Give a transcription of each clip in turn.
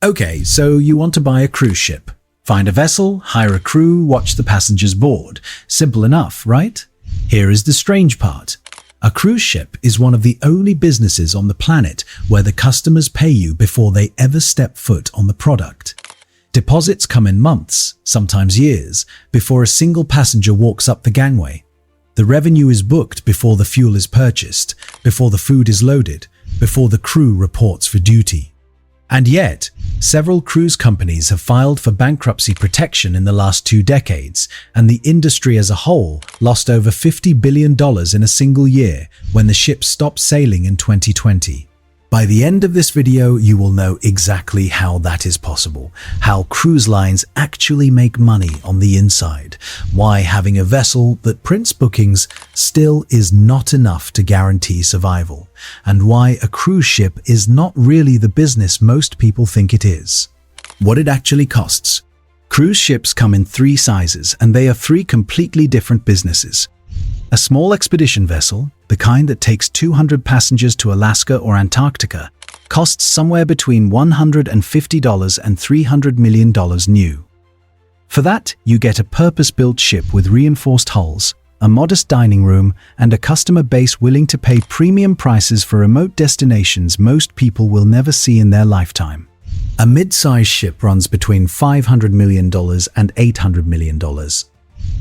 Okay, so you want to buy a cruise ship. Find a vessel, hire a crew, watch the passengers board. Simple enough, right? Here is the strange part. A cruise ship is one of the only businesses on the planet where the customers pay you before they ever step foot on the product. Deposits come in months, sometimes years, before a single passenger walks up the gangway. The revenue is booked before the fuel is purchased, before the food is loaded, before the crew reports for duty. And yet, several cruise companies have filed for bankruptcy protection in the last 2 decades, and the industry as a whole lost over $50 billion in a single year when the ship stopped sailing in 2020. By the end of this video, you will know exactly how that is possible, how cruise lines actually make money on the inside, why having a vessel that prints bookings still is not enough to guarantee survival, and why a cruise ship is not really the business most people think it is. What it actually costs. Cruise ships come in 3 sizes, and they are 3 completely different businesses. A small expedition vessel, the kind that takes 200 passengers to Alaska or Antarctica, costs somewhere between $150 and $300 million new. For that, you get a purpose-built ship with reinforced hulls, a modest dining room, and a customer base willing to pay premium prices for remote destinations most people will never see in their lifetime. A mid-size ship runs between $500 million and $800 million.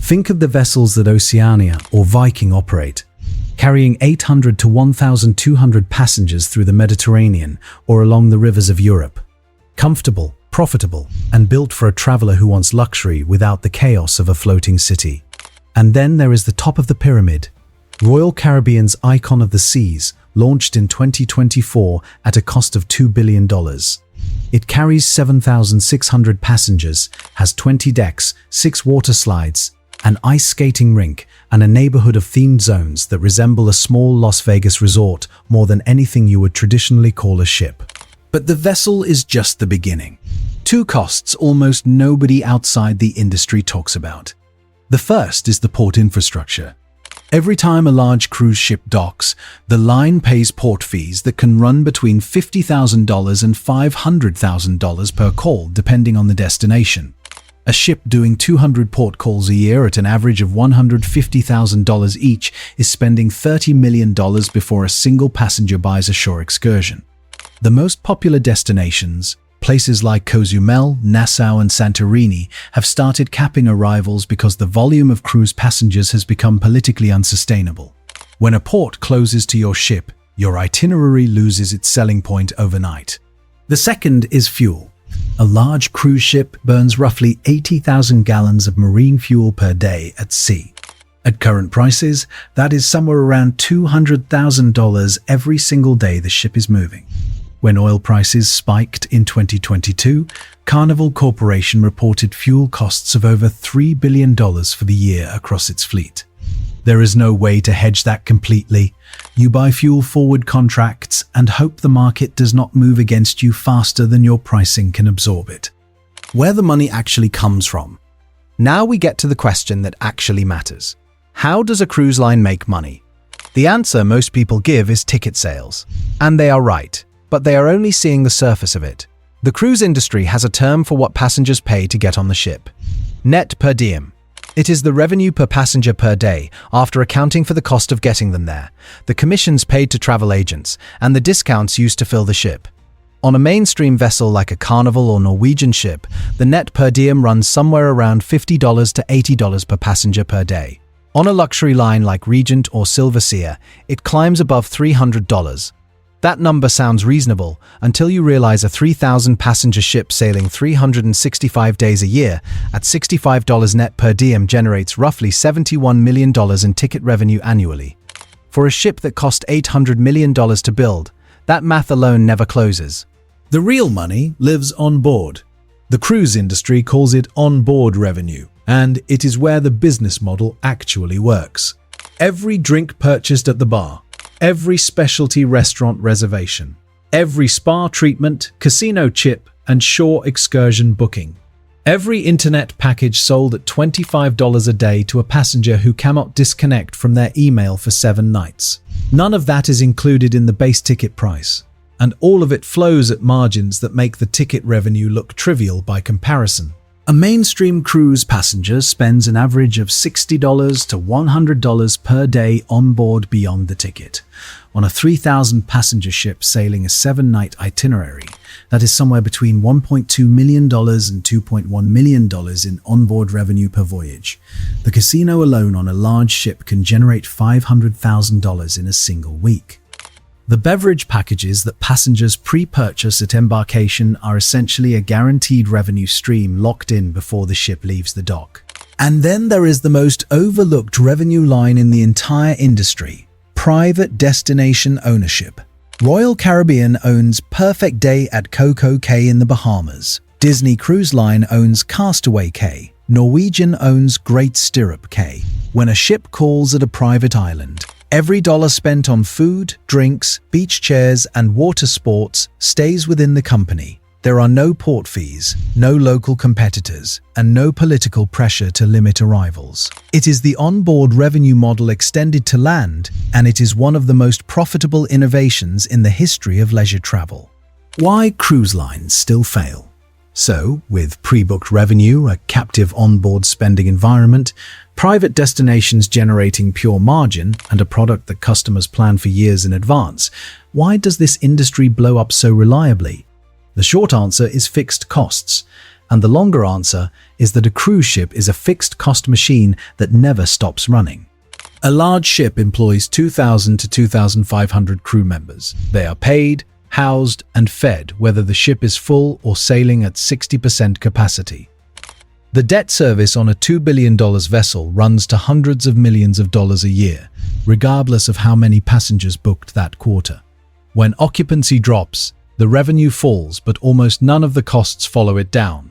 Think of the vessels that Oceania or Viking operate, carrying 800 to 1,200 passengers through the Mediterranean or along the rivers of Europe. Comfortable, profitable, and built for a traveler who wants luxury without the chaos of a floating city. And then there is the top of the pyramid. Royal Caribbean's Icon of the Seas, launched in 2024 at a cost of $2 billion. It carries 7,600 passengers, has 20 decks, 6 water slides, an ice skating rink, and a neighborhood of themed zones that resemble a small Las Vegas resort more than anything you would traditionally call a ship. But the vessel is just the beginning. 2 costs almost nobody outside the industry talks about. The first is the port infrastructure. Every time a large cruise ship docks, the line pays port fees that can run between $50,000 and $500,000 per call, depending on the destination. A ship doing 200 port calls a year at an average of $150,000 each is spending $30 million before a single passenger buys a shore excursion. The most popular destinations, places like Cozumel, Nassau, and Santorini, have started capping arrivals because the volume of cruise passengers has become politically unsustainable. When a port closes to your ship, your itinerary loses its selling point overnight. The second is fuel. A large cruise ship burns roughly 80,000 gallons of marine fuel per day at sea. At current prices, that is somewhere around $200,000 every single day the ship is moving. When oil prices spiked in 2022, Carnival Corporation reported fuel costs of over $3 billion for the year across its fleet. There is no way to hedge that completely. You buy fuel forward contracts and hope the market does not move against you faster than your pricing can absorb it. Where the money actually comes from. Now we get to the question that actually matters. How does a cruise line make money? The answer most people give is ticket sales. And they are right, but they are only seeing the surface of it. The cruise industry has a term for what passengers pay to get on the ship. Net per diem. It is the revenue per passenger per day, after accounting for the cost of getting them there, the commissions paid to travel agents, and the discounts used to fill the ship. On a mainstream vessel like a Carnival or Norwegian ship, the net per diem runs somewhere around $50 to $80 per passenger per day. On a luxury line like Regent or Silversea, it climbs above $300. That number sounds reasonable until you realize a 3,000-passenger ship sailing 365 days a year at $65 net per diem generates roughly $71 million in ticket revenue annually. For a ship that cost $800 million to build, that math alone never closes. The real money lives on board. The cruise industry calls it on-board revenue, and it is where the business model actually works. Every drink purchased at the bar, every specialty restaurant reservation, every spa treatment, casino chip, and shore excursion booking. Every internet package sold at $25 a day to a passenger who cannot disconnect from their email for 7 nights. None of that is included in the base ticket price. and all of it flows at margins that make the ticket revenue look trivial by comparison. A mainstream cruise passenger spends an average of $60 to $100 per day on board beyond the ticket. On a 3,000 passenger ship sailing a 7-night itinerary, that is somewhere between $1.2 million and $2.1 million in onboard revenue per voyage. The casino alone on a large ship can generate $500,000 in a single week. The beverage packages that passengers pre-purchase at embarkation are essentially a guaranteed revenue stream locked in before the ship leaves the dock. And then there is the most overlooked revenue line in the entire industry: private destination ownership. Royal Caribbean owns Perfect Day at Coco Cay in the Bahamas. Disney Cruise Line owns Castaway Cay. Norwegian owns Great Stirrup Cay. When a ship calls at a private island, every dollar spent on food, drinks, beach chairs, and water sports stays within the company. There are no port fees, no local competitors, and no political pressure to limit arrivals. It is the onboard revenue model extended to land, and it is one of the most profitable innovations in the history of leisure travel. Why cruise lines still fail? So, with pre-booked revenue, a captive onboard spending environment, private destinations generating pure margin, and a product that customers plan for years in advance, why does this industry blow up so reliably? The short answer is fixed costs, and the longer answer is that a cruise ship is a fixed cost machine that never stops running. A large ship employs 2,000 to 2,500 crew members. They are paid, housed, and fed whether the ship is full or sailing at 60% capacity. The debt service on a $2 billion vessel runs to hundreds of millions of dollars a year, regardless of how many passengers booked that quarter. When occupancy drops, the revenue falls, but almost none of the costs follow it down.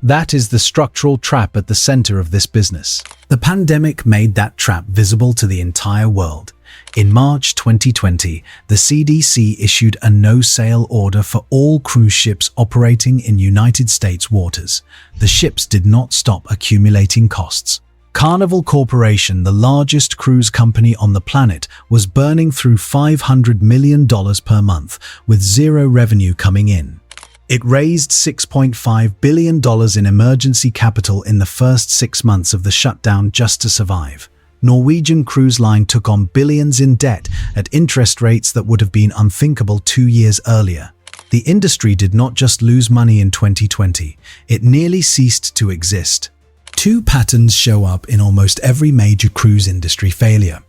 That is the structural trap at the center of this business. The pandemic made that trap visible to the entire world. In March 2020, the CDC issued a no-sail order for all cruise ships operating in United States waters. The ships did not stop accumulating costs. Carnival Corporation, the largest cruise company on the planet, was burning through $500 million per month, with zero revenue coming in. It raised $6.5 billion in emergency capital in the first 6 months of the shutdown just to survive. Norwegian Cruise Line took on billions in debt at interest rates that would have been unthinkable 2 years earlier. The industry did not just lose money in 2020, it nearly ceased to exist. Two patterns show up in almost every major cruise industry failure.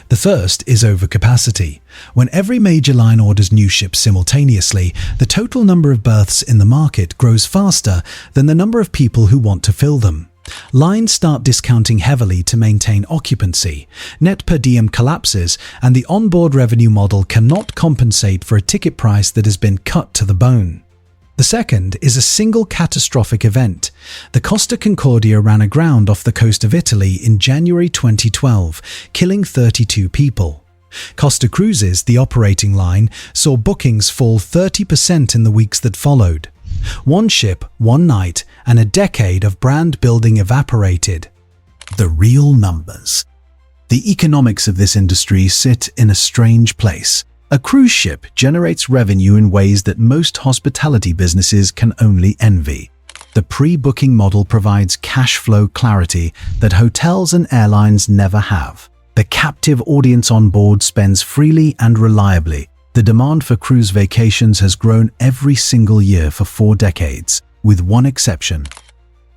The first is overcapacity. When every major line orders new ships simultaneously, the total number of berths in the market grows faster than the number of people who want to fill them. Lines start discounting heavily to maintain occupancy, net per diem collapses, and the onboard revenue model cannot compensate for a ticket price that has been cut to the bone. The second is a single catastrophic event. The Costa Concordia ran aground off the coast of Italy in January 2012, killing 32 people. Costa Cruises, the operating line, saw bookings fall 30% in the weeks that followed. One ship, one night, and a decade of brand building evaporated. The real numbers. The economics of this industry sit in a strange place. A cruise ship generates revenue in ways that most hospitality businesses can only envy. The pre-booking model provides cash flow clarity that hotels and airlines never have. The captive audience on board spends freely and reliably. The demand for cruise vacations has grown every single year for 4 decades, with one exception.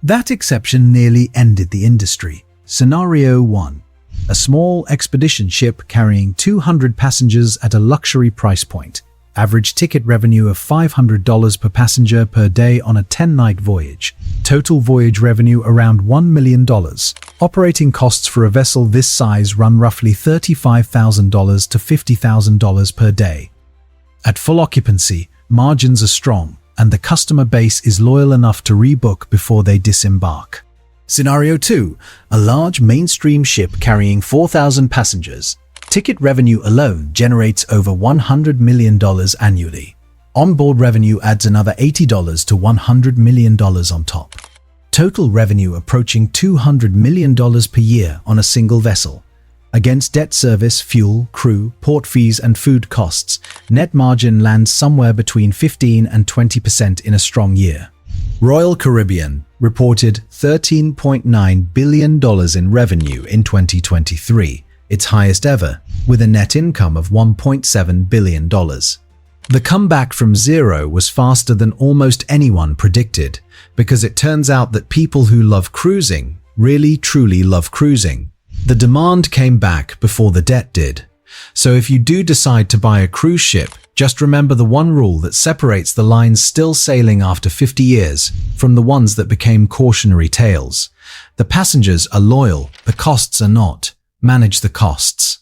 That exception nearly ended the industry. Scenario 1. A small expedition ship carrying 200 passengers at a luxury price point. Average ticket revenue of $500 per passenger per day on a 10-night voyage. Total voyage revenue around $1 million. Operating costs for a vessel this size run roughly $35,000 to $50,000 per day. At full occupancy, margins are strong, and the customer base is loyal enough to rebook before they disembark. Scenario 2. A large mainstream ship carrying 4,000 passengers. Ticket revenue alone generates over $100 million annually. Onboard revenue adds another $80 to $100 million on top. Total revenue approaching $200 million per year on a single vessel. Against debt service, fuel, crew, port fees and food costs, net margin lands somewhere between 15 and 20% in a strong year. Royal Caribbean reported $13.9 billion in revenue in 2023, its highest ever, with a net income of $1.7 billion. The comeback from zero was faster than almost anyone predicted, because it turns out that people who love cruising really truly love cruising. The demand came back before the debt did. So if you do decide to buy a cruise ship, just remember the one rule that separates the lines still sailing after 50 years from the ones that became cautionary tales. The passengers are loyal, the costs are not. Manage the costs.